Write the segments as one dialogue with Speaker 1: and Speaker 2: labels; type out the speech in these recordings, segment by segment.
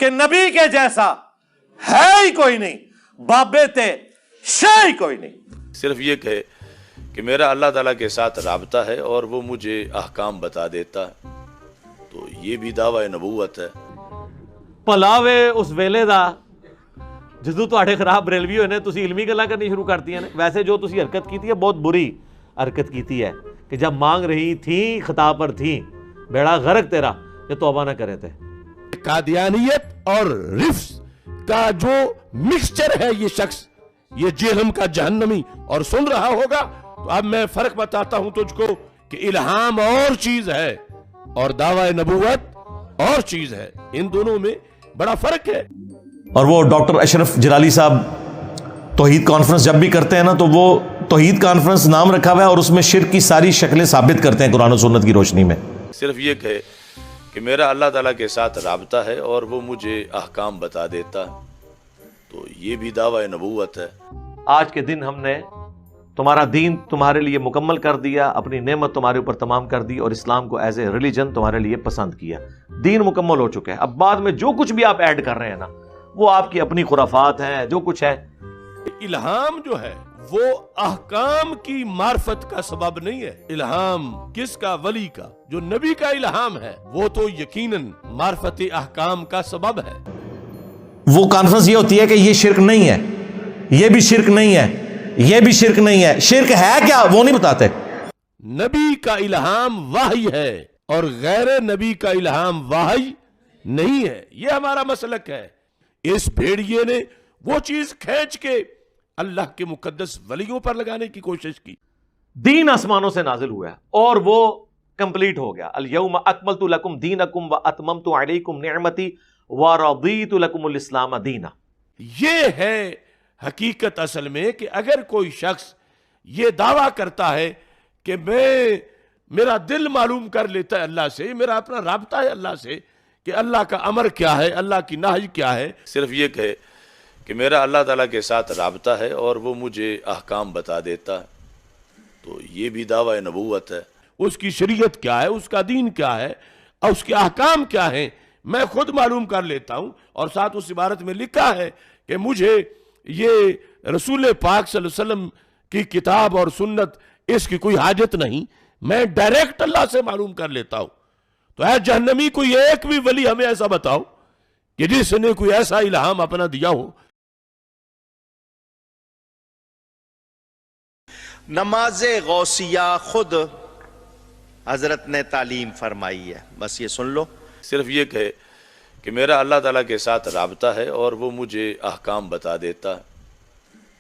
Speaker 1: کہ نبی کے جیسا ہے ہی کوئی نہیں، بابے تے شے ہی کوئی نہیں۔
Speaker 2: صرف یہ کہے کہ میرا اللہ تعالیٰ کے ساتھ رابطہ ہے اور وہ مجھے احکام بتا دیتا ہے، تو یہ بھی دعویٰ نبوت ہے۔
Speaker 3: پلاوے اس ویلے دا جدو تواڈے خراب بریلوی ہوئے نے تسی علمی گلاں کرنی شروع کرتی ہیں۔ ویسے جو تسی حرکت کیتی ہے بہت بری حرکت کیتی ہے کہ جب مانگ رہی تھیں خطا پر تھیں، بیڑا غرق تیرا کہ توبہ نہ کرے تھے۔
Speaker 4: قادیانیت اور رفض کا جو مکسچر ہے یہ شخص، یہ جہنم کا جہنمی، اور سن رہا ہوگا تو اب میں فرق بتاتا ہوں تجھ کو کہ الہام اور چیز ہے اور دعوی نبوت اور چیز ہے، ان دونوں میں بڑا فرق ہے۔
Speaker 5: اور وہ ڈاکٹر اشرف جلالی صاحب توحید کانفرنس جب بھی کرتے ہیں نا تو وہ توحید کانفرنس نام رکھا ہوا ہے اور اس میں شرک کی ساری شکلیں ثابت کرتے ہیں قرآن و سنت کی روشنی میں۔
Speaker 2: صرف یہ کہے کہ میرا اللہ تعالیٰ کے ساتھ رابطہ ہے اور وہ مجھے احکام بتا دیتا ہے، تو یہ بھی دعویٰ نبوت ہے۔
Speaker 3: آج کے دن ہم نے تمہارا دین تمہارے لیے مکمل کر دیا، اپنی نعمت تمہارے اوپر تمام کر دی اور اسلام کو ایز اے ریلیجن تمہارے لیے پسند کیا۔ دین مکمل ہو چکا ہے۔ اب بعد میں جو کچھ بھی آپ ایڈ کر رہے ہیں نا وہ آپ کی اپنی خرافات ہیں، جو کچھ ہے۔
Speaker 4: الہام جو ہے وہ احکام کی معرفت کا سبب نہیں ہے۔ الہام کس کا؟ ولی کا۔ جو نبی کا الہام ہے وہ تو یقیناً معرفت احکام کا سبب ہے۔
Speaker 5: وہ کانفرنس یہ ہوتی ہے کہ یہ شرک نہیں ہے، یہ بھی شرک نہیں ہے، یہ بھی شرک نہیں ہے، شرک ہے کیا وہ نہیں بتاتے۔
Speaker 4: نبی کا الہام وحی ہے اور غیر نبی کا الہام وحی نہیں ہے، یہ ہمارا مسلک ہے۔ اس بھیڑیے نے وہ چیز کھینچ کے اللہ کے مقدس ولیوں پر لگانے کی کوشش کی۔
Speaker 3: دین آسمانوں سے نازل ہوا ہے اور وہ کمپلیٹ ہو گیا۔ الیوم اکملت لکم دینکم واتممت علیکم نعمتی ورضیت لکم الاسلام دینا۔
Speaker 4: یہ ہے حقیقت اصل میں کہ اگر کوئی شخص یہ دعویٰ کرتا ہے کہ میرا دل معلوم کر لیتا ہے اللہ سے، میرا اپنا رابطہ ہے اللہ سے کہ اللہ کا امر کیا ہے، اللہ کی نہی کیا ہے،
Speaker 2: صرف یہ کہے کہ میرا اللہ تعالیٰ کے ساتھ رابطہ ہے اور وہ مجھے احکام بتا دیتا ہے، تو یہ بھی دعویٰ نبوت ہے۔
Speaker 4: اس کی شریعت کیا ہے، اس کا دین کیا ہے اور اس کے احکام کیا ہیں میں خود معلوم کر لیتا ہوں، اور ساتھ اس عبارت میں لکھا ہے کہ مجھے یہ رسول پاک صلی اللہ علیہ وسلم کی کتاب اور سنت اس کی کوئی حاجت نہیں، میں ڈائریکٹ اللہ سے معلوم کر لیتا ہوں۔ تو اے جہنمی کوئی ایک بھی ولی ہمیں ایسا بتاؤ کہ جس نے کوئی ایسا الہام اپنا دیا ہو۔
Speaker 6: نماز غوثیہ خود حضرت نے تعلیم فرمائی ہے، بس یہ سن لو۔
Speaker 2: صرف یہ کہے کہ میرا اللہ تعالیٰ کے ساتھ رابطہ ہے اور وہ مجھے احکام بتا دیتا ہے،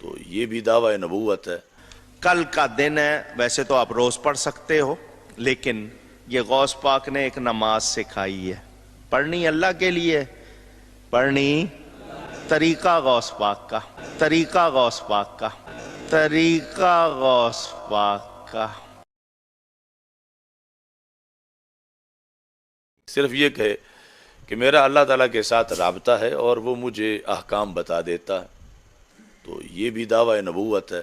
Speaker 2: تو یہ بھی دعویٰ نبوت ہے۔
Speaker 6: کل کا دن ہے، ویسے تو آپ روز پڑھ سکتے ہو، لیکن یہ غوث پاک نے ایک نماز سکھائی ہے، پڑھنی اللہ کے لیے، پڑھنی طریقہ غوث پاک کا، طریقہ غوث پاک کا، طریقہ غوث پاک کا۔
Speaker 2: صرف یہ کہے کہ میرا اللہ تعالیٰ کے ساتھ رابطہ ہے اور وہ مجھے احکام بتا دیتا ہے، تو یہ بھی دعویٰ نبوت ہے۔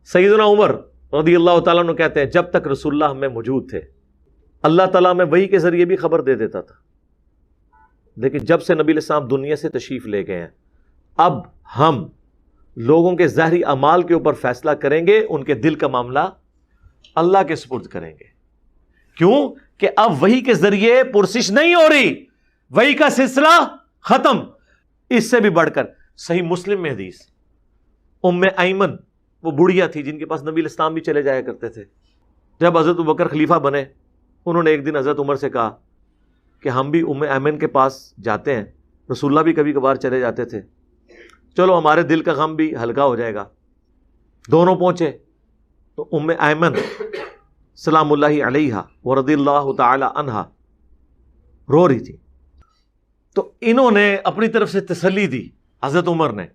Speaker 3: سیدنا عمر رضی اللہ تعالیٰ عنہ کہتے ہیں جب تک رسول اللہ ہمیں موجود تھے اللہ تعالیٰ میں وحی کے ذریعے بھی خبر دے دیتا تھا، لیکن جب سے نبی علیہ السلام دنیا سے تشریف لے گئے ہیں اب ہم لوگوں کے ظاہری اعمال کے اوپر فیصلہ کریں گے، ان کے دل کا معاملہ اللہ کے سپرد کریں گے۔ کیوں کہ اب وحی کے ذریعے پرسش نہیں ہو رہی، وحی کا سلسلہ ختم۔ اس سے بھی بڑھ کر صحیح مسلم میں حدیث، ام ایمن وہ بڑھیا تھی جن کے پاس نبی علیہ السلام بھی چلے جایا کرتے تھے، جب حضرت ابوبکر خلیفہ بنے انہوں نے ایک دن حضرت عمر سے کہا کہ ہم بھی ام ایمن کے پاس جاتے ہیں، رسول اللہ بھی کبھی کبھار چلے جاتے تھے، چلو ہمارے دل کا غم بھی ہلکا ہو جائے گا۔ دونوں پہنچے تو ام ایمن سلام اللہ علیہا ورضی اللہ تعالی عنہا رو رہی تھی، تو انہوں نے اپنی طرف سے تسلی دی حضرت عمر نے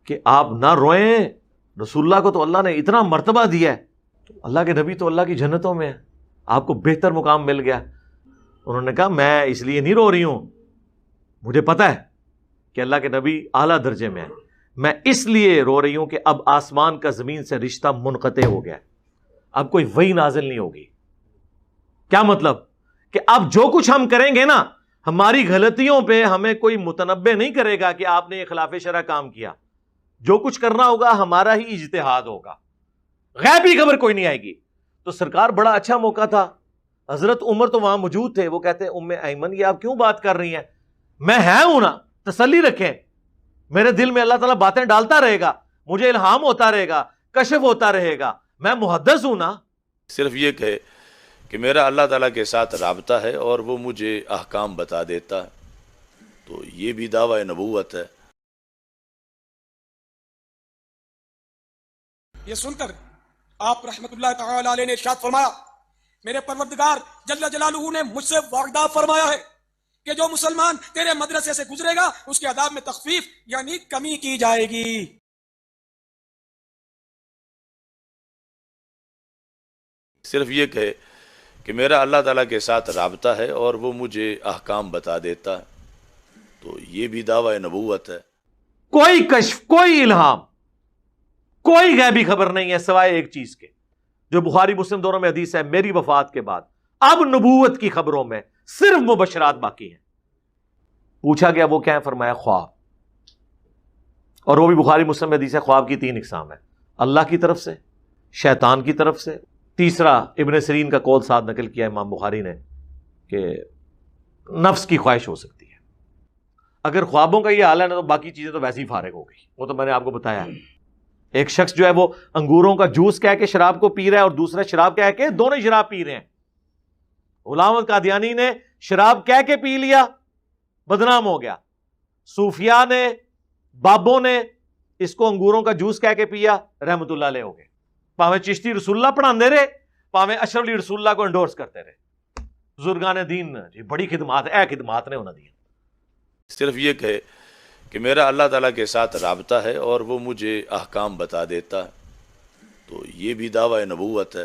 Speaker 3: کہ آپ نہ روئیں، رسول اللہ کو تو اللہ نے اتنا مرتبہ دیا ہے، تو اللہ کے نبی تو اللہ کی جنتوں میں ہے، آپ کو بہتر مقام مل گیا۔ انہوں نے کہا میں اس لیے نہیں رو رہی ہوں، مجھے پتا ہے کہ اللہ کے نبی اعلیٰ درجے میں ہے، میں اس لیے رو رہی ہوں کہ اب آسمان کا زمین سے رشتہ منقطع ہو گیا ہے، اب کوئی وحی نازل نہیں ہوگی۔ کیا مطلب کہ اب جو کچھ ہم کریں گے نا ہماری غلطیوں پہ ہمیں کوئی متنبع نہیں کرے گا کہ آپ نے یہ خلاف شرع کام کیا. جو کچھ کرنا ہوگا ہمارا ہی اجتہاد ہوگا, غیبی خبر کوئی نہیں آئے گی. تو سرکار بڑا اچھا موقع تھا, حضرت عمر تو وہاں موجود تھے, وہ کہتے ہیں ام ایمن یہ آپ کیوں بات کر رہی ہیں, میں ہوں نا, تسلی رکھیں, میرے دل میں اللہ تعالیٰ باتیں ڈالتا رہے گا, مجھے الہام ہوتا رہے گا, کشف ہوتا رہے گا, میں محدث ہوں نا.
Speaker 2: صرف یہ کہے کہ میرا اللہ تعالیٰ کے ساتھ رابطہ ہے اور وہ مجھے احکام بتا دیتا ہے, تو یہ بھی دعویٰ نبوت ہے.
Speaker 7: یہ سن کر آپ رحمت اللہ تعالی علیہ نے ارشاد فرمایا, میرے پروردگار جل جلالہ نے مجھ سے وعدہ فرمایا ہے کہ جو مسلمان تیرے مدرسے سے گزرے گا اس کے عذاب میں تخفیف یعنی کمی کی جائے گی.
Speaker 2: صرف یہ کہے کہ میرا اللہ تعالیٰ کے ساتھ رابطہ ہے اور وہ مجھے احکام بتا دیتا ہے, تو یہ بھی دعویٰ نبوت ہے.
Speaker 3: کوئی کشف, کوئی الہام, کوئی غیبی خبر نہیں ہے سوائے ایک چیز کے, جو بخاری مسلم دونوں میں حدیث ہے, میری وفات کے بعد اب نبوت کی خبروں میں صرف مبشرات باقی ہیں. پوچھا گیا وہ کیا ہے, فرمایا خواب. اور وہ بھی بخاری مسلم میں حدیث ہے, خواب کی 3 اقسام ہے, اللہ کی طرف سے, شیطان کی طرف سے, تیسرا ابن سیرین کا قول ساتھ نقل کیا امام بخاری نے کہ نفس کی خواہش ہو سکتی ہے. اگر خوابوں کا یہ حال ہے نا تو باقی چیزیں تو ویسے ہی فارغ ہو گئی. وہ تو میں نے آپ کو بتایا ہے, ایک شخص جو ہے وہ انگوروں کا جوس کہہ کے شراب کو پی رہا ہے اور دوسرا شراب کہہ کے, دونوں شراب پی رہے ہیں. غلام القادیانی نے شراب کہہ کے پی لیا, بدنام ہو گیا. صوفیاء نے, بابوں نے اس کو انگوروں کا جوس کہہ کے پیا, رحمت اللہ علیہ ہو گئے. پاویں چشتی رسول اللہ پڑھاندے رہے, پاویں اشرف علی رسول اللہ کو انڈورس کرتے رہے. بزرگان دین جی بڑی خدمات, خدمات نے انہوں نے دی.
Speaker 2: صرف یہ کہے کہ میرا اللہ تعالیٰ کے ساتھ رابطہ ہے اور وہ مجھے احکام بتا دیتا ہے, تو یہ بھی دعویٰ نبوت ہے.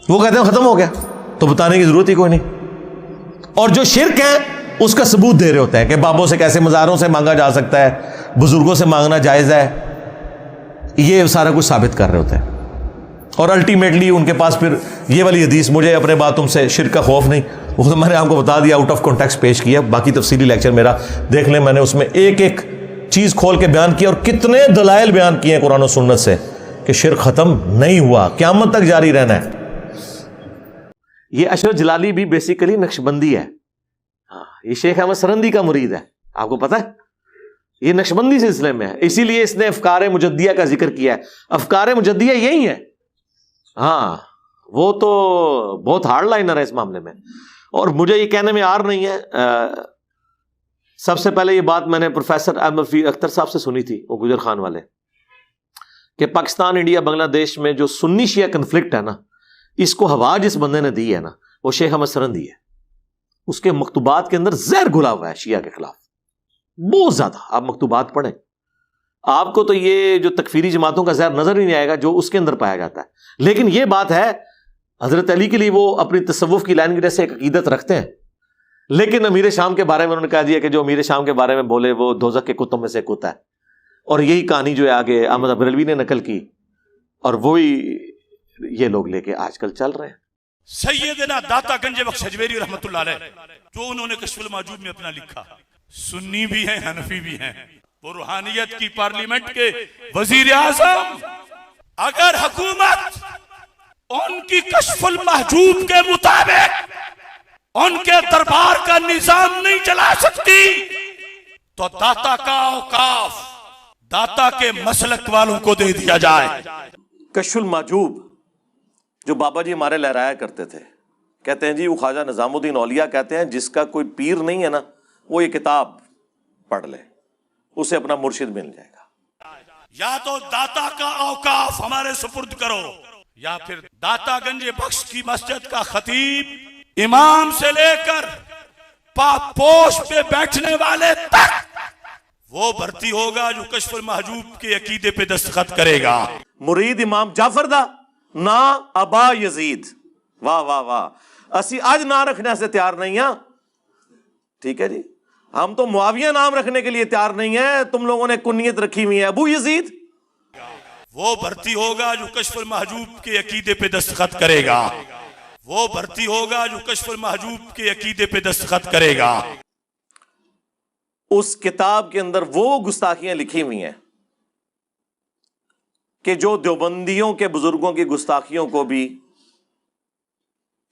Speaker 5: وہ کہتے ہیں ختم ہو گیا, تو بتانے کی ضرورت ہی کوئی نہیں. اور جو شرک ہے اس کا ثبوت دے رہے ہوتے ہیں کہ بابوں سے کیسے, مزاروں سے مانگا جا سکتا ہے, بزرگوں سے مانگنا جائز ہے, یہ سارا کچھ ثابت کر رہے ہوتے ہیں. اور الٹیمیٹلی ان کے پاس پھر یہ والی حدیث, مجھے اپنے بات تم سے شرک کا خوف نہیں, وہ تو میں نے آپ کو بتا دیا, آؤٹ آف کانٹیکسٹ پیش کیا. باقی تفصیلی لیکچر میرا دیکھ لیں, میں نے اس میں ایک ایک چیز کھول کے بیان کیا اور کتنے دلائل بیان کیے ہیں قرآن و سنت سے کہ شرک ختم نہیں ہوا, قیامت تک جاری رہنا ہے.
Speaker 3: یہ اشرف جلالی بھی بیسیکلی نقشبندی ہے, یہ شیخ احمد سرندی کا مرید ہے, آپ کو پتہ ہے, یہ نقشبندی سلسلے میں ہے. اسی لیے اس نے افکار مجدیہ کا ذکر کیا ہے. افکار مجدیہ یہی ہے, ہاں وہ تو بہت ہارڈ لائنر ہے اس معاملے میں, اور مجھے یہ کہنے میں آر نہیں ہے. سب سے پہلے یہ بات میں نے پروفیسر احمد فی اختر صاحب سے سنی تھی, وہ گجر خان والے, کہ پاکستان, انڈیا, بنگلہ دیش میں جو سنی شیعہ کنفلکٹ ہے نا, اس کو ہوا جس بندے نے دی ہے نا, وہ شیخ احمد سرندی ہے. اس کے مکتوبات کے اندر زہر گھلا ہوا ہے شیعہ کے خلاف, بہت زیادہ. آپ مکتوبات پڑھیں, آپ کو تو یہ جو تکفیری جماعتوں کا زہر نظر ہی نہیں آئے گا جو اس کے اندر پایا جاتا ہے. لیکن یہ بات ہے, حضرت علی کے لیے وہ اپنی تصوف کی لائن کی وجہ سے ایک عقیدت رکھتے ہیں, لیکن امیر شام کے بارے میں انہوں نے کہا دیا کہ جو امیر شام کے بارے میں بولے وہ دوزخ کے کتوں میں سے کتا ہے. اور یہی کہانی جو ہے آگے احمد بریلوی نے نقل کی, اور وہی یہ لوگ لے کے آج کل چل رہے ہیں.
Speaker 8: سیدنا داتا گنج بخش حجویری رحمت اللہ علیہ, جو انہوں نے کشف الموجود میں اپنا لکھا, سنی بھی ہیں حنفی بھی ہیں, وہ روحانیت کی پارلیمنٹ کے وزیر اعظم. اگر حکومت ان کی کشف المحجوب کے مطابق ان کے دربار کا نظام نہیں چلا سکتی, تو داتا کا اوقاف داتا کے مسلک والوں کو دے دیا جائے.
Speaker 1: کشف المحجوب جو بابا جی ہمارے لہرایا کرتے تھے, کہتے ہیں جی وہ خواجہ نظام الدین اولیاء کہتے ہیں جس کا کوئی پیر نہیں ہے نا, وہ یہ کتاب پڑھ لے, اسے اپنا مرشد مل جائے گا.
Speaker 8: یا تو داتا کا اوقاف ہمارے سپرد کرو, یا پھر داتا گنج بخش کی مسجد کا خطیب, امام سے لے کر پاپوش پہ بیٹھنے والے تک وہ بھرتی ہوگا جو کشف المحجوب کے عقیدے پہ دستخط کرے گا.
Speaker 1: مرید امام جعفر دا نا ابا یزید, واہ واہ واہ, اسی آج نہ رکھنے سے تیار نہیں ہیں. ٹھیک ہے جی, ہم تو معاویہ نام رکھنے کے لیے تیار نہیں ہیں, تم لوگوں نے کنیت رکھی ہوئی ہے ابو یزید.
Speaker 8: وہ بھرتی ہوگا جو کشف المحجوب کے عقیدے پہ دستخط کرے گا. وہ بھرتی ہوگا جو کشف المحجوب کے عقیدے پہ دستخط کرے گا.
Speaker 1: اس کتاب کے اندر وہ گستاخیاں لکھی ہوئی ہیں کہ جو دیوبندیوں کے بزرگوں کی گستاخیوں کو بھی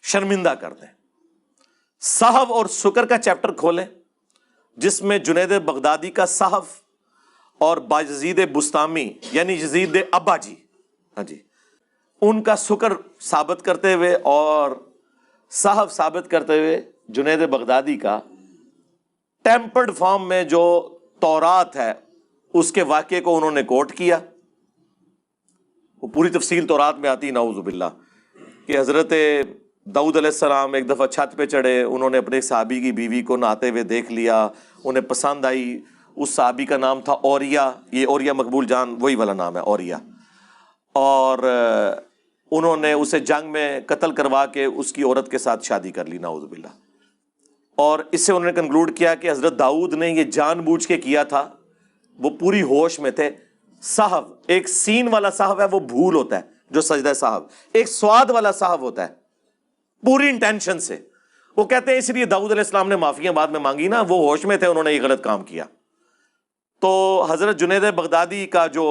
Speaker 1: شرمندہ کر دیں. صحف اور سکر کا چیپٹر کھولیں جس میں جنید بغدادی کا صحف اور باجزید بستامی یعنی یزید ابا جی، ہاں جی، ان کا سکر ثابت کرتے ہوئے اور صحف ثابت کرتے ہوئے جنید بغدادی کا ٹیمپرڈ فارم میں جو تورات ہے اس کے واقعے کو انہوں نے کوٹ کیا. وہ پوری تفصیل تورات میں آتی، نعوذ باللہ، کہ حضرت داؤد علیہ السلام ایک دفعہ چھت پہ چڑھے، انہوں نے اپنے صحابی کی بیوی کو نہاتے ہوئے دیکھ لیا، انہیں پسند آئی. اس صحابی کا نام تھا اوریا، یہ اوریا مقبول جان وہی والا نام ہے اوریا، اور انہوں نے اسے جنگ میں قتل کروا کے اس کی عورت کے ساتھ شادی کر لی، نعوذ باللہ. اور اس سے انہوں نے کنکلوڈ کیا کہ حضرت داؤد نے یہ جان بوجھ کے کیا تھا، وہ پوری ہوش میں تھے. صحف ایک سین والا صحف ہے، وہ بھول ہوتا ہے جو سجدہ صحف، ایک سواد والا صحف ہوتا ہے پوری انٹینشن سے. وہ کہتے ہیں اس لیے داؤد علیہ السلام نے معافیاں بعد میں مانگی نا، وہ ہوش میں تھے، انہوں نے یہ غلط کام کیا. تو حضرت جنید بغدادی کا جو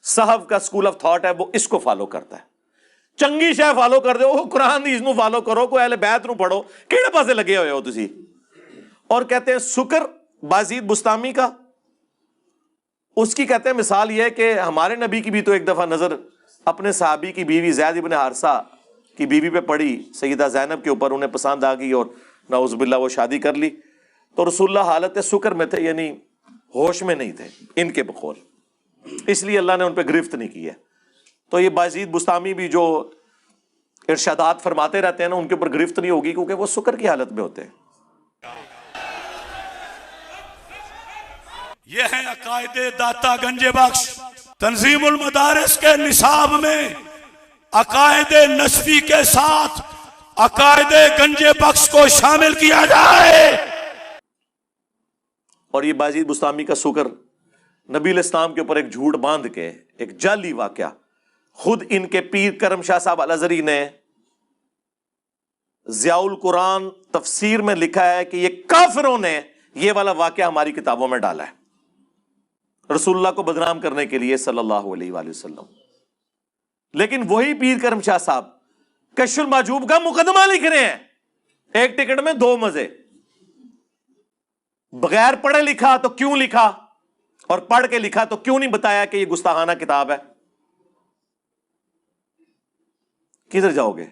Speaker 1: صحف کا سکول آف تھاٹ ہے وہ اس کو فالو کرتا ہے. چنگی شے فالو کر دو، قرآن دی اس نو فالو کرو، کوئی اہل بیت نو پڑھو، کیڑے پاسے لگے ہوئے ہو تسی. اور کہتے ہیں سکر باجزید بستامی کا، اس کی کہتے ہیں مثال یہ ہے کہ ہمارے نبی کی بھی تو ایک دفعہ نظر اپنے صحابی کی بیوی زید ابن حارثہ کی بیوی پہ پڑی، سیدہ زینب کے اوپر، انہیں پسند آ گئی اور نعوذ باللہ وہ شادی کر لی. تو رسول اللہ حالت سکر میں تھے، یعنی ہوش میں نہیں تھے ان کے بقول، اس لیے اللہ نے ان پہ گرفت نہیں کی ہے. تو یہ باجزید بستامی بھی جو ارشادات فرماتے رہتے ہیں نا، ان کے اوپر گرفت نہیں ہوگی کیونکہ وہ سکر کی حالت میں ہوتے ہیں.
Speaker 8: یہ ہیں عقائد داتا گنج بخش. تنظیم المدارس کے نصاب میں عقائد نصفی کے ساتھ عقائد گنج بخش کو شامل کیا جائے.
Speaker 1: اور یہ باجزید بستامی کا سکر نبی علیہ السلام کے اوپر ایک جھوٹ باندھ کے ایک جعلی واقعہ، خود ان کے پیر کرم شاہ صاحب الازہری نے ضیاء القرآن تفسیر میں لکھا ہے کہ یہ کافروں نے یہ والا واقعہ ہماری کتابوں میں ڈالا ہے رسول اللہ کو بدنام کرنے کے لیے صلی اللہ علیہ وآلہ وسلم. لیکن وہی پیر کرم شاہ صاحب کشف المحجوب کا مقدمہ لکھ رہے ہیں، ایک ٹکٹ میں دو مزے. بغیر پڑھے لکھا تو کیوں لکھا، اور پڑھ کے لکھا تو کیوں نہیں بتایا کہ یہ گستاخانہ کتاب ہے. کدھر جاؤ گے؟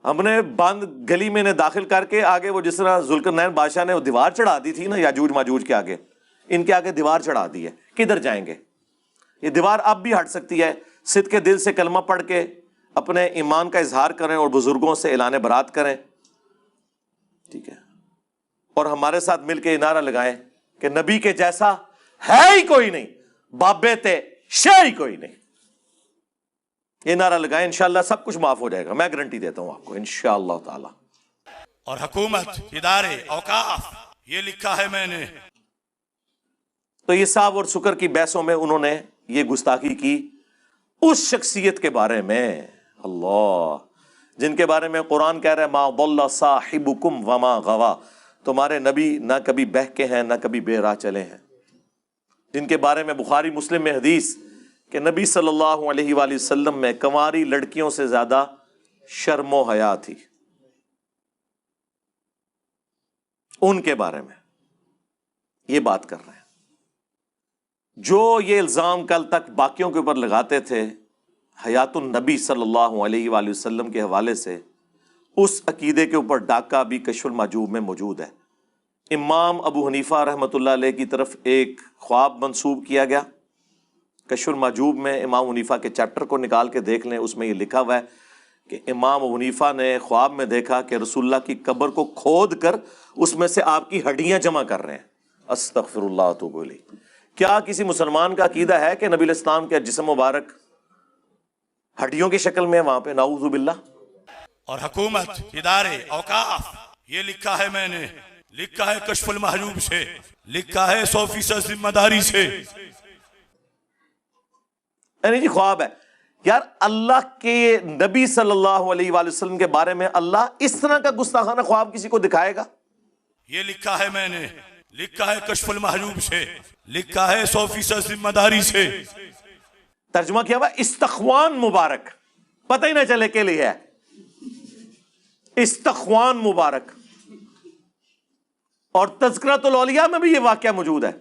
Speaker 1: ہم نے بند گلی میں نے داخل کر کے آگے وہ جس طرح ذوالقرنین بادشاہ نے وہ دیوار چڑھا دی تھی نا یاجوج ماجوج کے آگے، ان کے آگے دیوار چڑھا دی ہے. کدھر جائیں گے؟ یہ دیوار اب بھی ہٹ سکتی ہے. صدق کے دل سے کلمہ پڑھ کے اپنے ایمان کا اظہار کریں اور بزرگوں سے اعلان برات کریں، ٹھیک ہے، اور ہمارے ساتھ مل کے یہ نعرہ لگائیں کہ نبی کے جیسا ہے ہی کوئی نہیں، بابے تے شے ہی کوئی نہیں. یہ نعرہ لگائیں، انشاءاللہ سب کچھ معاف ہو جائے گا، میں گارنٹی دیتا ہوں آپ کو انشاءاللہ تعالی.
Speaker 8: اور حکومت، ادارے، اوقاف، یہ لکھا ہے میں نے.
Speaker 1: تو یہ صاحب اور سکر کی بحثوں میں انہوں نے یہ گستاخی کی اس شخصیت کے بارے میں، اللہ، جن کے بارے میں قرآن کہہ رہا ہے ما ضل صاحبکم وما غوا، تمہارے نبی نہ کبھی بہکے ہیں نہ کبھی بے راہ چلے ہیں. جن کے بارے میں بخاری مسلم میں حدیث کہ نبی صلی اللہ علیہ وآلہ وسلم میں کنواری لڑکیوں سے زیادہ شرم و حیا تھی. ان کے بارے میں یہ بات کر رہے ہیں. جو یہ الزام کل تک باقیوں کے اوپر لگاتے تھے حیات النبی صلی اللہ علیہ وآلہ وسلم کے حوالے سے، اس عقیدے کے اوپر ڈاکہ بھی کشف المحجوب میں موجود ہے. امام ابو حنیفہ رحمۃ اللہ علیہ کی طرف ایک خواب منسوب کیا گیا. کشف المحجوب میں امام حنیفہ کے چیپٹر کو نکال کے دیکھ لیں، اس میں یہ لکھا ہوا ہے کہ امام ابو حنیفہ نے خواب میں دیکھا کہ رسول اللہ کی قبر کو کھود کر اس میں سے آپ کی ہڈیاں جمع کر رہے ہیں. استغفر اللہ واتوب الیہ. کیا کسی مسلمان کا عقیدہ ہے کہ نبی علیہ السلام کا جسم مبارک ہڈیوں کی شکل میں وہاں پہ؟ نعوذ باللہ.
Speaker 8: اور حکومت، ادارے، اوقاف، یہ لکھا ہے میں نے، لکھا ہے کشف المحجوب سے، لکھا ہے 100% ذمہ داری سے.
Speaker 1: یعنی جی خواب ہے یار اللہ کے نبی صلی اللہ علیہ وآلہ وسلم کے بارے میں اللہ اس طرح کا گستاخانہ خواب کسی کو دکھائے گا؟
Speaker 8: یہ لکھا ہے میں نے، لکھا ہے کشف المحجوب سے، لکھا ہے 100% ذمہ داری سے۔
Speaker 1: ترجمہ کیا ہوا؟ استخوان مبارک، پتہ ہی نہ چلے کے لیے ہے استخوان مبارک۔ اور تذکرۃ الاولیاء میں بھی یہ واقعہ موجود ہے،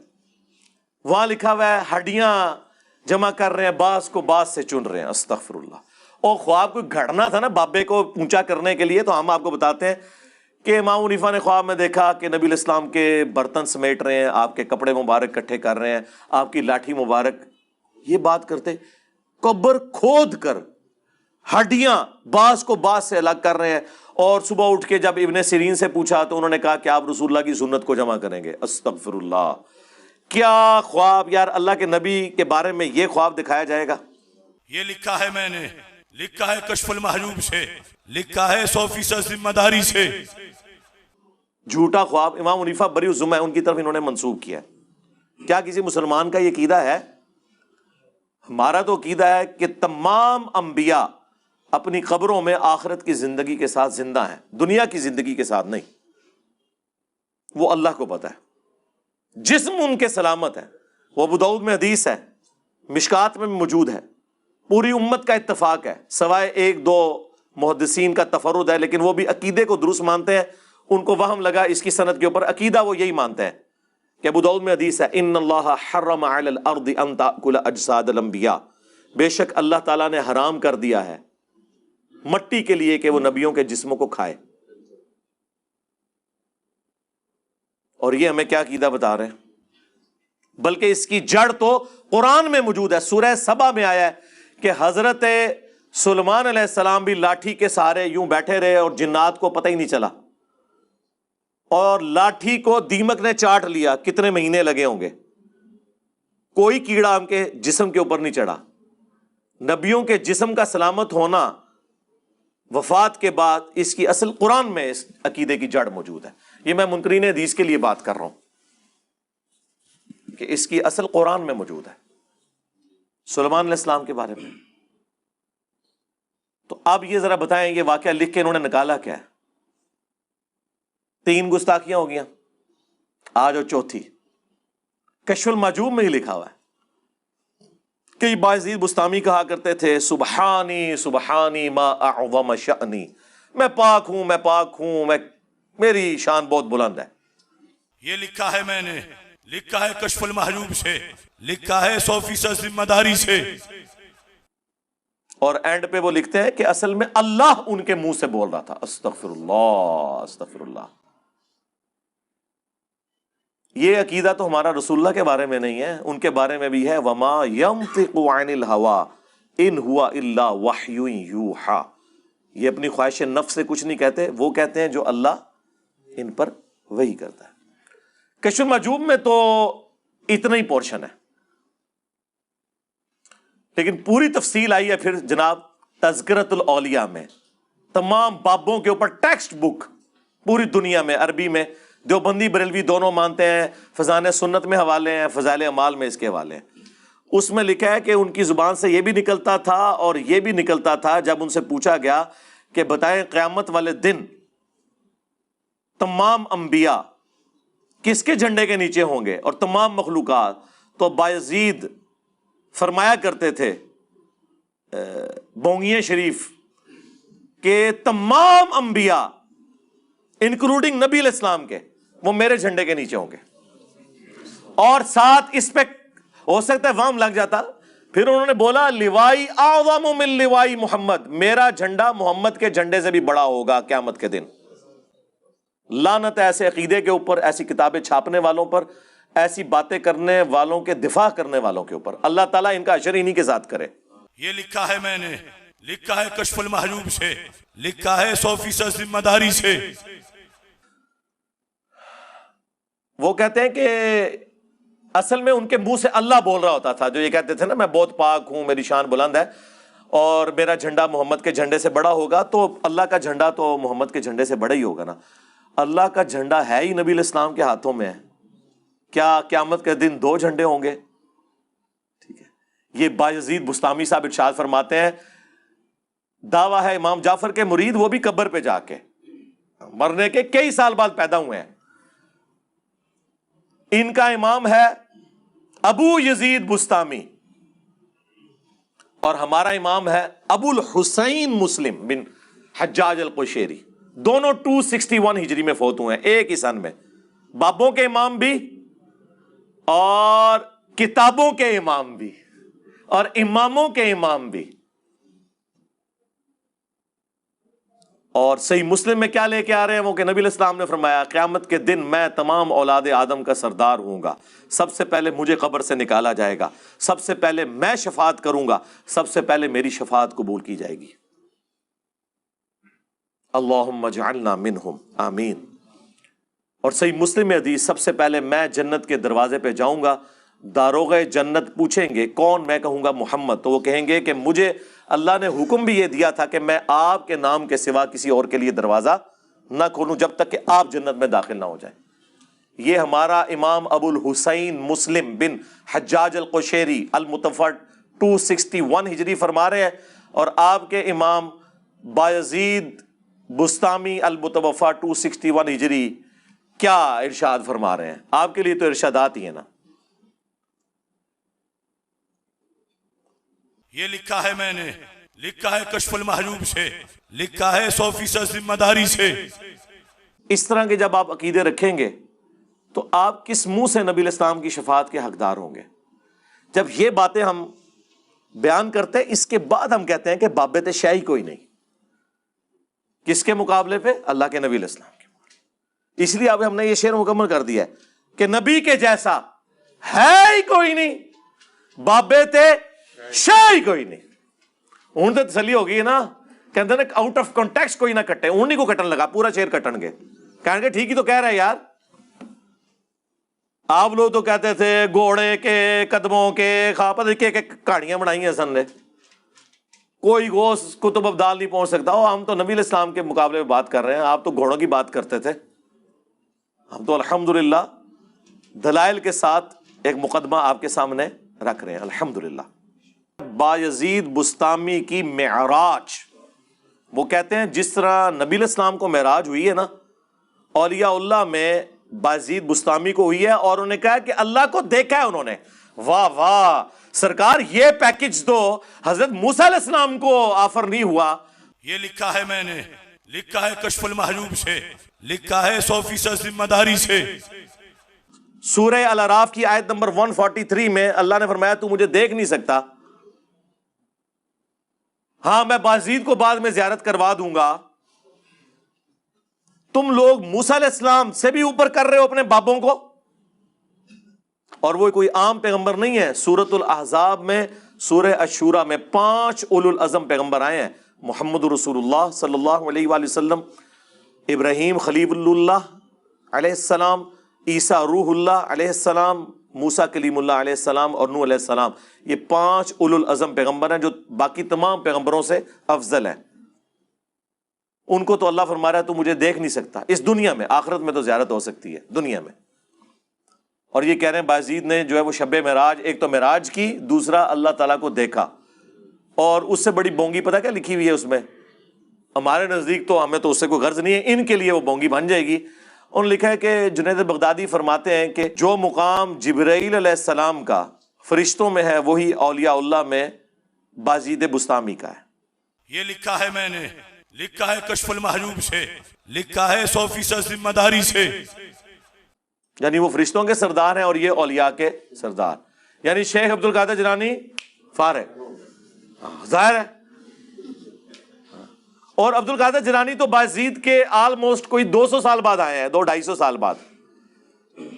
Speaker 1: وہاں لکھا ہوا ہے ہڈیاں جمع کر رہے ہیں، باز کو باز سے چن رہے ہیں، استغفر اللہ۔ اور خواب کوئی گھڑنا تھا نا بابے کو اونچا کرنے کے لیے، تو ہم آپ کو بتاتے ہیں کہ امام حنیفہ نے خواب میں دیکھا کہ نبی علیہ السلام کے برتن سمیٹ رہے ہیں، آپ کے کپڑے مبارک اکٹھے کر رہے ہیں، آپ کی لاٹھی مبارک، یہ بات کرتے قبر کھود کر ہڈیاں باز کو باز سے الگ کر رہے ہیں۔ اور صبح اٹھ کے جب ابن سیرین سے پوچھا تو انہوں نے کہا کہ آپ رسول اللہ کی سنت کو جمع کریں گے۔ استغفر اللہ، کیا خواب یار! اللہ کے نبی کے بارے میں یہ خواب دکھایا جائے گا؟
Speaker 8: یہ لکھا ہے میں نے، لکھا ہے کشف المحجوب سے، لکھا ہے 100% ذمہ داری سے۔
Speaker 1: جھوٹا خواب امام حنیفہ بری الذمہ ہے، ان کی طرف انہوں نے منسوب کیا ہے۔ کیا کسی مسلمان کا یہ عقیدہ ہے؟ ہمارا تو عقیدہ ہے کہ تمام انبیاء اپنی قبروں میں آخرت کی زندگی کے ساتھ زندہ ہیں، دنیا کی زندگی کے ساتھ نہیں۔ وہ اللہ کو پتہ ہے، جسم ان کے سلامت ہے، وہ ابو داؤد میں حدیث ہے، مشکات میں موجود ہے، پوری امت کا اتفاق ہے، سوائے ایک دو محدثین کا تفرد ہے، لیکن وہ بھی عقیدے کو درست مانتے ہیں۔ ان کو وہم لگا اس کی سند کے اوپر، عقیدہ وہ یہی مانتے ہیں کہ ابو داؤد میں حدیث ہے، ان اللہ حرم علی الارض ان تاکل اجساد الانبیاء، بے شک اللہ تعالیٰ نے حرام کر دیا ہے مٹی کے لیے کہ وہ نبیوں کے جسموں کو کھائے۔ اور یہ ہمیں کیا عقیدہ بتا رہے ہیں؟ بلکہ اس کی جڑ تو قرآن میں موجود ہے، سورہ سبا میں آیا ہے کہ حضرت سلیمان علیہ السلام بھی لاٹھی کے سہارے یوں بیٹھے رہے اور جنات کو پتہ ہی نہیں چلا، اور لاٹھی کو دیمک نے چاٹ لیا، کتنے مہینے لگے ہوں گے، کوئی کیڑا ان کے جسم کے اوپر نہیں چڑھا۔ نبیوں کے جسم کا سلامت ہونا وفات کے بعد، اس کی اصل قرآن میں اس عقیدے کی جڑ موجود ہے۔ یہ میں منکرین حدیث کے لیے بات کر رہا ہوں کہ اس کی اصل قرآن میں موجود ہے سلیمان علیہ السلام کے بارے میں۔ تو اب یہ ذرا بتائیں، یہ واقعہ لکھ کے انہوں نے نکالا کیا ہے؟ 3 گستاخیاں ہو گیا، آج اور چوتھی۔ کشف المحجوب میں ہی لکھا ہوا ہے کہ بایزید بستامی کہا کرتے تھے، سبحانی سبحانی ما اعظم شأنی، میں پاک ہوں، میں پاک ہوں، میری شان بہت بلند ہے۔
Speaker 8: یہ لکھا ہے میں نے، لکھا ہے کشف المحجوب سے، لکھا ہے 100% ذمہ داری سے۔
Speaker 1: اور اینڈ پہ وہ لکھتے ہیں کہ اصل میں اللہ ان کے منہ سے بول رہا تھا۔ استغفر اللہ، استغفر اللہ۔ یہ عقیدہ تو ہمارا رسول اللہ کے بارے میں نہیں ہے، ان کے بارے میں بھی ہے، وما ينطق عن الهوى ان هو الا وحی یوحى۔ یہ اپنی خواہش نفس سے کچھ نہیں کہتے، وہ کہتے ہیں جو اللہ ان پر وحی کرتا ہے۔ کشف المحجوب میں تو اتنا ہی پورشن ہے، لیکن پوری تفصیل آئی ہے پھر جناب تذکرۃ الاولیاء میں، تمام بابوں کے اوپر ٹیکسٹ بک پوری دنیا میں، عربی میں دیوبندی بریلوی دونوں مانتے ہیں، فضائل سنت میں حوالے ہیں، فضائل اعمال میں اس کے حوالے ہیں۔ اس میں لکھا ہے کہ ان کی زبان سے یہ بھی نکلتا تھا اور یہ بھی نکلتا تھا، جب ان سے پوچھا گیا کہ بتائیں قیامت والے دن تمام انبیاء کس کے جھنڈے کے نیچے ہوں گے اور تمام مخلوقات، تو بایزید فرمایا کرتے تھے بونگیے شریف کہ تمام انبیاء انکلوڈنگ نبی علیہ السلام کے، وہ میرے جھنڈے کے نیچے ہوں گے۔ اور ساتھ اس پہ ہو سکتا ہے وام لگ جاتا، پھر انہوں نے بولا لوائی اعظم من لوائی محمد، میرا جھنڈا محمد کے جھنڈے سے بھی بڑا ہوگا قیامت کے دن۔ لعنت ایسے عقیدے کے اوپر، ایسی کتابیں چھاپنے والوں پر، ایسی باتیں کرنے والوں کے دفاع کرنے والوں کے اوپر۔ اللہ تعالیٰ ان کا اشر انہی کے ساتھ کرے۔
Speaker 8: یہ لکھا ہے میں نے، لکھا ہے کشف المحجوب سے، لکھا ہے 100% ذمہ داری سے۔
Speaker 1: وہ کہتے ہیں کہ اصل میں ان کے منہ سے اللہ بول رہا ہوتا تھا، جو یہ کہتے تھے نا میں بہت پاک ہوں، میری شان بلند ہے اور میرا جھنڈا محمد کے جھنڈے سے بڑا ہوگا، تو اللہ کا جھنڈا تو محمد کے جھنڈے سے بڑا ہی ہوگا نا۔ اللہ کا جھنڈا ہے ہی نبی علیہ السلام کے ہاتھوں میں ہے، کیا قیامت کے دن 2 جھنڈے ہوں گے؟ ٹھیک ہے، یہ بایزید بستامی صاحب ارشاد فرماتے ہیں دعویٰ ہے امام جعفر کے مرید وہ بھی قبر پہ جا کے مرنے کے کئی سال بعد پیدا ہوئے ہیں. ان کا امام ہے ابو یزید بستامی اور ہمارا امام ہے ابو الحسین مسلم بن حجاج القشیری. دونوں 261 ہجری میں فوت ہوئے ہیں، ایک ہی سن میں. بابوں کے امام بھی اور کتابوں کے امام بھی اور اماموں کے امام بھی. اور صحیح مسلم میں کیا لے کے آ رہے ہیں وہ کہ نبی علیہ السلام نے فرمایا قیامت کے دن میں تمام اولاد آدم کا سردار ہوں گا، سب سے پہلے مجھے قبر سے نکالا جائے گا، سب سے پہلے میں شفاعت کروں گا، سب سے پہلے میری شفاعت قبول کی جائے گی. اللہم اجعلنا منہم آمین. اور صحیح مسلم میں حدیث سب سے پہلے میں جنت کے دروازے پہ جاؤں گا، داروغ جنت پوچھیں گے کون؟ میں کہوں گا محمد. تو وہ کہیں گے کہ مجھے اللہ نے حکم بھی یہ دیا تھا کہ میں آپ کے نام کے سوا کسی اور کے لیے دروازہ نہ کھولوں جب تک کہ آپ جنت میں داخل نہ ہو جائیں. یہ ہمارا امام ابو الحسین مسلم بن حجاج القشیری المتوفی 261 ہجری فرما رہے ہیں، اور آپ کے امام بایزید بستامی المتوفی 261 ہجری کیا ارشاد فرما رہے ہیں؟ آپ کے لیے تو ارشادات ہی ہیں نا.
Speaker 8: یہ لکھا ہے میں نے، لکھا ہے کشف المحجوب سے، لکھا ہے 100% ذمہ داری سے.
Speaker 1: اس طرح کے جب آپ عقیدے رکھیں گے تو آپ کس منہ سے نبی علیہ السلام کی شفاعت کے حقدار ہوں گے؟ جب یہ باتیں ہم بیان کرتے ہیں اس کے بعد ہم کہتے ہیں کہ بابت شیعی کوئی نہیں. کس کے مقابلے پہ؟ اللہ کے نبی علیہ السلام کے. اس لیے اب ہم نے یہ شعر مکمل کر دیا ہے کہ نبی کے جیسا ہے ہی کوئی نہیں، بابت شیعی کوئی نہیں. ہوں تو تسلی ہو گئی نا، کہتے نا آؤٹ آف کانٹیکسٹ کوئی نہ کٹے. اون نہیں کو کٹن لگا، پورا شعر کٹن گے، کہیں گے ٹھیک ہی تو کہہ رہے یار. آپ لوگ تو کہتے تھے گھوڑے کے قدموں کے خاپت کے کہانیاں بنائی ہیں سن نے، کوئی غوث کتب ابدال نہیں پہنچ سکتا. ہم تو نبی علیہ السلام کے مقابلے میں بات کر رہے ہیں، آپ تو گھوڑوں کی بات کرتے تھے. ہم تو الحمدللہ دلائل کے ساتھ ایک مقدمہ آپ کے سامنے رکھ رہے ہیں الحمدللہ. بایزید بستامی کی معراج، وہ کہتے ہیں جس طرح نبی علیہ السلام کو معراج ہوئی ہے نا، اولیاء اللہ میں بایزید بستامی کو ہوئی ہے، اور انہوں نے کہا کہ اللہ کو دیکھا ہے انہوں نے. واہ واہ سرکار، یہ پیکج تو حضرت موسیٰ علیہ السلام کو آفر نہیں ہوا.
Speaker 8: یہ لکھا ہے میں نے، لکھا ہے کشف المحجوب سے، لکھا ہے 100% ذمہ داری سے.
Speaker 1: سورہ الاعراف کی آیت نمبر 143 میں اللہ نے فرمایا تو مجھے دیکھ نہیں سکتا، ہاں میں بایزید کو بعد میں زیارت کروا دوں گا. تم لوگ موسیٰ علیہ السلام سے بھی اوپر کر رہے ہو اپنے بابوں کو، اور وہ کوئی عام پیغمبر نہیں ہے. سورۃ الاحزاب میں، سورہ الشورى میں 5 اولو العزم پیغمبر آئے ہیں: محمد رسول اللہ صلی اللہ علیہ وآلہ وسلم، ابراہیم خلیل اللہ علیہ السلام، عیسیٰ روح اللہ علیہ السلام، موسیٰ کلیم اللہ علیہ السلام اور نوح علیہ السلام. یہ 5 اولو العزم پیغمبر ہیں جو باقی تمام پیغمبروں سے افضل ہیں. ان کو تو اللہ فرما رہا ہے تو مجھے دیکھ نہیں سکتا اس دنیا میں، آخرت میں تو زیارت ہو سکتی ہے دنیا میں. اور یہ کہہ رہے ہیں بایزید نے جو ہے وہ شب معراج، ایک تو معراج کی، دوسرا اللہ تعالیٰ کو دیکھا. اور اس سے بڑی بونگی پتہ کیا لکھی ہوئی ہے اس میں؟ ہمارے نزدیک تو ہمیں تو اس سے کوئی غرض نہیں ہے، ان کے لیے وہ بونگی بن جائے گی. انہوں نے لکھا ہے کہ جنید بغدادی فرماتے ہیں کہ جو مقام جبرائیل علیہ السلام کا فرشتوں میں ہے وہی اولیاء اللہ میں بایزید بستامی کا ہے.
Speaker 8: یہ لکھا ہے میں نے، لکھا ہے کشف المحجوب سے، لکھا ہے 100% ذمہ داری سے.
Speaker 1: یعنی وہ فرشتوں کے سردار ہیں اور یہ اولیاء کے سردار. یعنی شیخ عبد القادر جیلانی فارغ، ظاہر ہے. اور عبد القادر جیلانی تو بایزید کے آلموسٹ کوئی 200 سال بعد آئے ہیں، 200-250 سال بعد.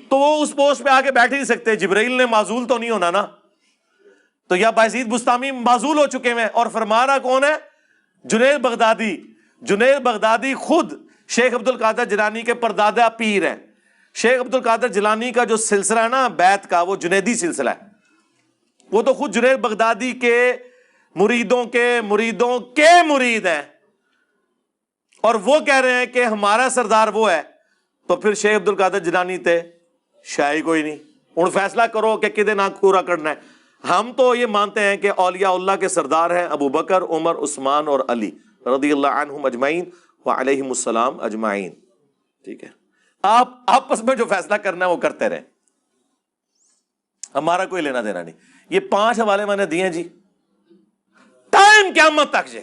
Speaker 1: تو وہ اس پوسٹ پہ آ کے بیٹھ ہی نہیں سکتے، جبرائیل نے معزول تو نہیں ہونا نا. تو یا بایزید بستامی معزول ہو چکے ہیں. اور فرما رہا کون ہے؟ جنید بغدادی. جنید بغدادی خود شیخ عبد القادر جیلانی کے پردادا پیر ہیں. شیخ عبد القادر جیلانی کا جو سلسلہ ہے نا بیعت کا، وہ جنیدی سلسلہ ہے. وہ تو خود جنید بغدادی کے مریدوں کے مرید ہیں، اور وہ کہہ رہے ہیں کہ ہمارا سردار وہ ہے. تو پھر شیخ عبد القادر جیلانی تے شاہی کوئی نہیں. ہوں فیصلہ کرو کہ کدے نہ پورا کرنا ہے. ہم تو یہ مانتے ہیں کہ اولیاء اللہ کے سردار ہیں ابو بکر، عمر، عثمان اور علی رضی اللہ عنہم اجمعین وعلیہم السلام اجمعین. ٹھیک ہے، آپ آپس میں جو فیصلہ کرنا ہے وہ کرتے رہیں، ہمارا کوئی لینا دینا نہیں. یہ 5 حوالے میں نے دیے جی. ٹائم قیامت تک جے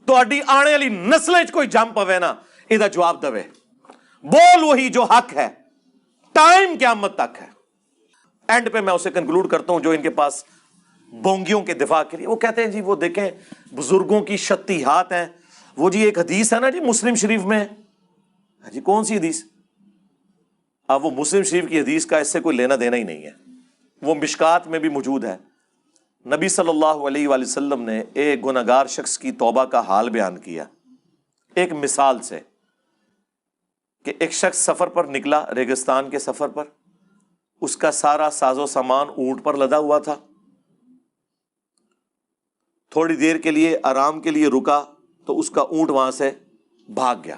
Speaker 1: تہاڈی آنے والی نسلیں وچ کوئی جم پوے نا یہ جواب دے، بول وہی جو حق ہے. ٹائم قیامت تک ہے. اینڈ پہ میں اسے کنکلوڈ کرتا ہوں جو ان کے پاس بونگیوں کے دفاع کے لیے وہ کہتے ہیں جی وہ دیکھیں بزرگوں کی شتیہات ہیں. وہ جی ایک حدیث ہے نا جی مسلم شریف میں، جی کون سی حدیث؟ اب وہ مسلم شریف کی حدیث کا اس سے کوئی لینا دینا ہی نہیں ہے. وہ مشکات میں بھی موجود ہے. نبی صلی اللہ علیہ وآلہ وسلم نے ایک گنہگار شخص کی توبہ کا حال بیان کیا ایک مثال سے کہ ایک شخص سفر پر نکلا، ریگستان کے سفر پر. اس کا سارا ساز و سامان اونٹ پر لدا ہوا تھا. تھوڑی دیر کے لیے آرام کے لیے رکا تو اس کا اونٹ وہاں سے بھاگ گیا.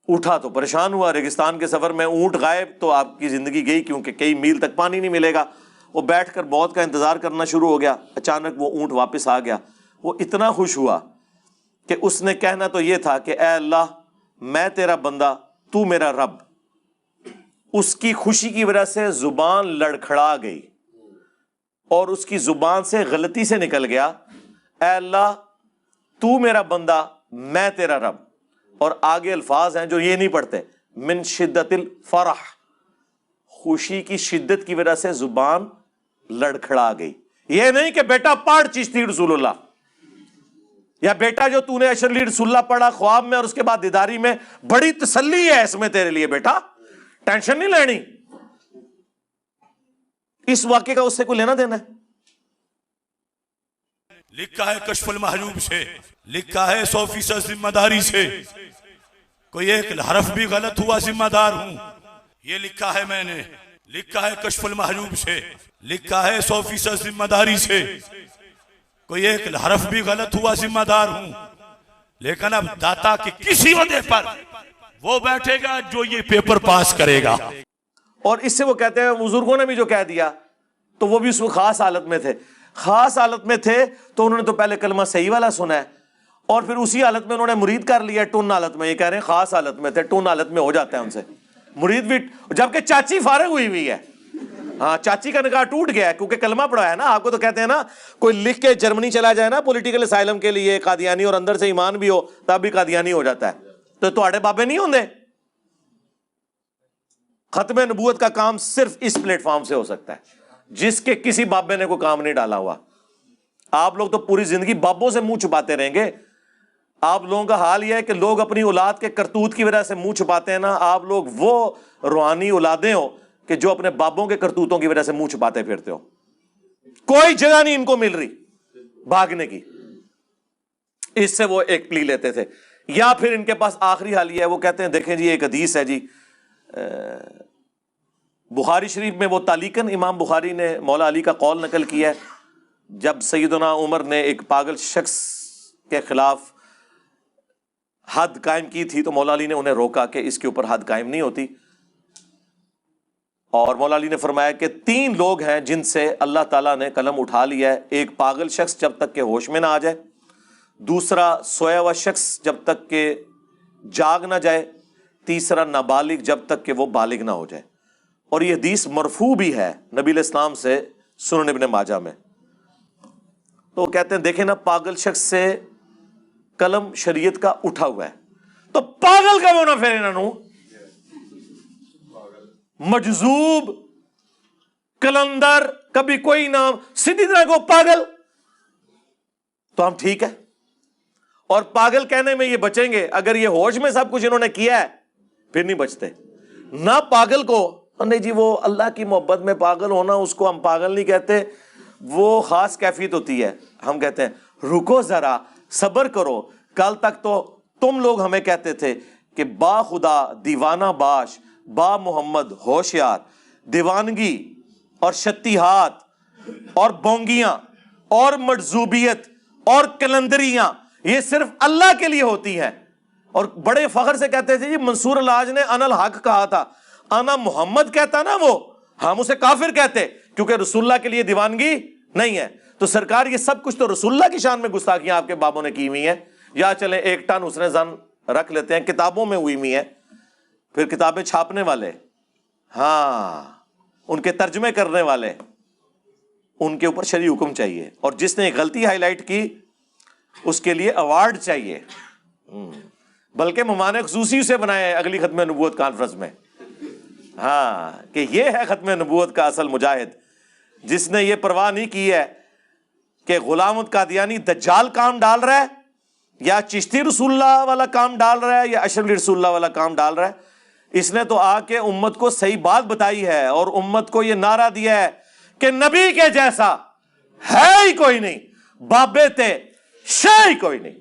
Speaker 1: اٹھا تو پریشان ہوا، ریگستان کے سفر میں اونٹ غائب تو آپ کی زندگی گئی، کیونکہ کئی میل تک پانی نہیں ملے گا. وہ بیٹھ کر موت کا انتظار کرنا شروع ہو گیا. اچانک وہ اونٹ واپس آ گیا. وہ اتنا خوش ہوا کہ اس نے کہنا تو یہ تھا کہ اے اللہ میں تیرا بندہ، تو میرا رب. اس کی خوشی کی وجہ سے زبان لڑکھڑا گئی اور اس کی زبان سے غلطی سے نکل گیا اے اللہ تو میرا بندہ میں تیرا رب. اور آگے الفاظ ہیں جو یہ نہیں پڑھتے، من شدت الفرح، خوشی کی شدت کی وجہ سے زبان لڑکھڑا گئی. یہ نہیں کہ بیٹا پڑھ چشتی رسول اللہ، یا بیٹا جو تو نے اشرلی رسول اللہ پڑھا خواب میں اور اس کے بعد دیداری میں، بڑی تسلی ہے اس میں تیرے لیے بیٹا، ٹینشن نہیں لینی. اس واقعے کا اس سے کوئی لینا دینا ہے؟
Speaker 8: لکھا ہے کشف المحجوب سے، لکھا ہے 100% ذمہ داری سے، کوئی ایک حرف بھی غلط ہوا ذمہ دار ہوں. یہ لکھا ہے میں نے، لکھا ہے کشف المحجوب سے، لکھا ہے 100% ذمہ داری سے، کوئی ایک حرف بھی غلط ہوا ذمہ دار ہوں. لیکن اب داتا کے کسی وجہ پر وہ بیٹھے گا جو یہ پیپر پاس کرے گا.
Speaker 1: اور اس سے وہ کہتے ہیں بزرگوں نے بھی جو کہہ دیا تو وہ بھی اس میں خاص حالت میں تھے. خاص حالت میں تھے تو انہوں نے تو پہلے کلمہ صحیح والا سنا ہے اور پھر اسی حالت میں انہوں نے مرید کر لیا ٹن حالت میں. یہ کہہ رہے ہیں خاص حالت میں تھے، ٹن حالت میں ہو جاتا ہے ان سے مرید بھی. جبکہ چاچی فارغ ہوئی ہے، ہاں چاچی کا نکاح ٹوٹ گیا ہے کیونکہ کلمہ پڑھا ہے نا. آپ کو تو کہتے ہیں نا کوئی لکھ کے جرمنی چلا جائے نا پولیٹیکل اسائلم کے لیے قادیانی اور اندر سے ایمان بھی ہو تب بھی قادیانی ہو جاتا ہے. تو تواڈے بابے نہیں ہوندے. ختم نبوت کا کام صرف اس پلیٹ فارم سے ہو سکتا ہے جس کے کسی بابے نے کوئی کام نہیں ڈالا ہوا. آپ لوگ تو پوری زندگی بابوں سے منہ چھپاتے رہیں گے. آپ لوگوں کا حال یہ ہے کہ لوگ اپنی اولاد کے کرتوت کی وجہ سے منہ چھپاتے ہیں نا. آپ لوگ وہ روحانی اولادیں ہو کہ جو اپنے بابوں کے کرتوتوں کی وجہ سے منہ چھپاتے پھرتے ہو. کوئی جگہ نہیں ان کو مل رہی بھاگنے کی. اس سے وہ ایک پلی لیتے تھے. یا پھر ان کے پاس آخری حال یہ ہے، وہ کہتے ہیں دیکھیں جی ایک حدیث ہے جی بخاری شریف میں، وہ تعلیقاً امام بخاری نے مولا علی کا قول نقل کیا ہے. جب سیدنا عمر نے ایک پاگل شخص کے خلاف حد قائم کی تھی تو مولا علی نے انہیں روکا کہ اس کے اوپر حد قائم نہیں ہوتی. اور مولا علی نے فرمایا کہ 3 لوگ ہیں جن سے اللہ تعالیٰ نے قلم اٹھا لیا ہے. ایک پاگل شخص جب تک کہ ہوش میں نہ آ جائے، دوسرا سویا ہوا شخص جب تک کہ جاگ نہ جائے، تیسرا نابالغ جب تک کہ وہ بالغ نہ ہو جائے. اور یہ حدیث مرفوع بھی ہے نبی علیہ السلام سے سنن ابن ماجہ میں. تو وہ کہتے ہیں دیکھیں نا پاگل شخص سے قلم شریعت کا اٹھا ہوا ہے تو پاگل کا ہونا پھر انہوں مجذوب کلندر کبھی کوئی نام سیدھی طرح کو پاگل تو ہم ٹھیک ہے. اور پاگل کہنے میں یہ بچیں گے اگر یہ ہوش میں سب کچھ انہوں نے کیا ہے پھر نہیں بچتے. نہ پاگل کو نہیں جی وہ اللہ کی محبت میں پاگل ہونا اس کو ہم پاگل نہیں کہتے، وہ خاص کیفیت ہوتی ہے. ہم کہتے ہیں رکو ذرا صبر کرو، کل تک تو تم لوگ ہمیں کہتے تھے کہ با خدا دیوانہ باش با محمد ہوشیار، دیوانگی اور شتیہات اور بونگیاں اور مجذوبیت اور کلندریاں یہ صرف اللہ کے لیے ہوتی ہیں. اور بڑے فخر سے کہتے تھے جی منصور الحاج نے انا الحق کہا تھا، انا محمد کہتا نا وہ ہم اسے کافر کہتے کیونکہ رسول اللہ کے لیے دیوانگی نہیں ہے. تو سرکار یہ سب کچھ تو رسول اللہ کی شان میں گستاخیاں آپ کے بابوں نے کی ہوئی ہیں. یا چلیں 1 ٹن اس نے زن رکھ لیتے ہیں, کتابوں میں ہوئی ہوئی ہیں, پھر کتابیں چھاپنے والے, ہاں ان کے ترجمے کرنے والے, ان کے اوپر شرعی حکم چاہیے, اور جس نے غلطی ہائی لائٹ کی اس کے لیے ایوارڈ چاہیے. بلکہ ممانع خصوصی سے بنائے اگلی ختم نبوت کانفرنس میں, ہاں کہ یہ ہے ختم نبوت کا اصل مجاہد, جس نے یہ پرواہ نہیں کی ہے کہ غلام قادیانی دجال کام ڈال رہا ہے یا چشتی رسول اللہ والا کام ڈال رہا ہے یا اشرف علی رسول اللہ والا کام ڈال رہا ہے. اس نے تو آ کے امت کو صحیح بات بتائی ہے اور امت کو یہ نعرہ دیا ہے کہ نبی کے جیسا ہے ہی کوئی نہیں, بابے تے شے ہی کوئی نہیں.